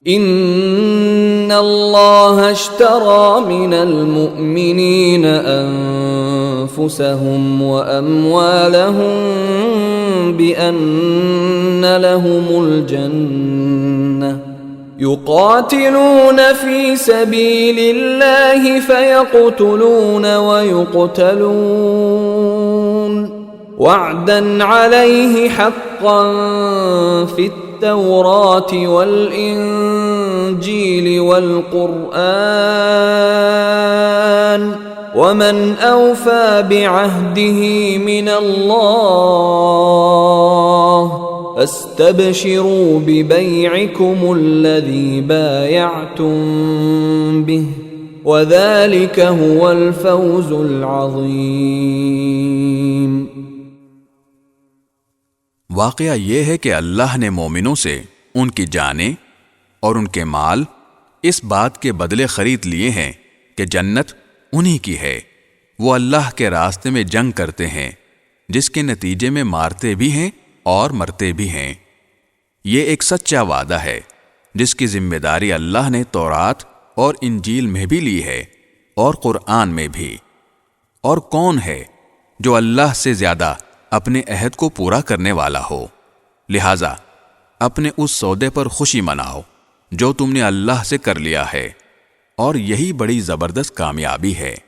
इन्नल्लाह अश्तरा मिनल मुअमिनीन अनफुसहुम व अम्वालहुम बिअन्न लहुमुल जन्नह युक़ातिलून फ़ी सबीलिल्लाहि फ़यक़्तुलून व युक़्तलून वअदन अलैहि हक़्क़न फ़ित्तौरात वल इंजील वल क़ुरआन वमन औफ़ा बिअहदिही मिनल्लाह फस्तबशिरू बिबैइकुमुल्लज़ी बायअतुम बिहि वज़ालिक हुवल फ़ौज़ुल अज़ीम। वाक़या ये है कि अल्लाह ने मोमिनों से उनकी जानें और उनके माल इस बात के बदले खरीद लिए हैं कि जन्नत उन्हीं की है। वो अल्लाह के रास्ते में जंग करते हैं, जिसके नतीजे में मारते भी हैं और मरते भी हैं। ये एक सच्चा वादा है जिसकी जिम्मेदारी अल्लाह ने तौरात और इंजील में भी ली है और कुरान में भी। और कौन है जो अल्लाह से ज्यादा अपने अहद को पूरा करने वाला हो। लिहाजा अपने उस सौदे पर खुशी मनाओ जो तुमने अल्लाह से कर लिया है, और यही बड़ी जबरदस्त कामयाबी है।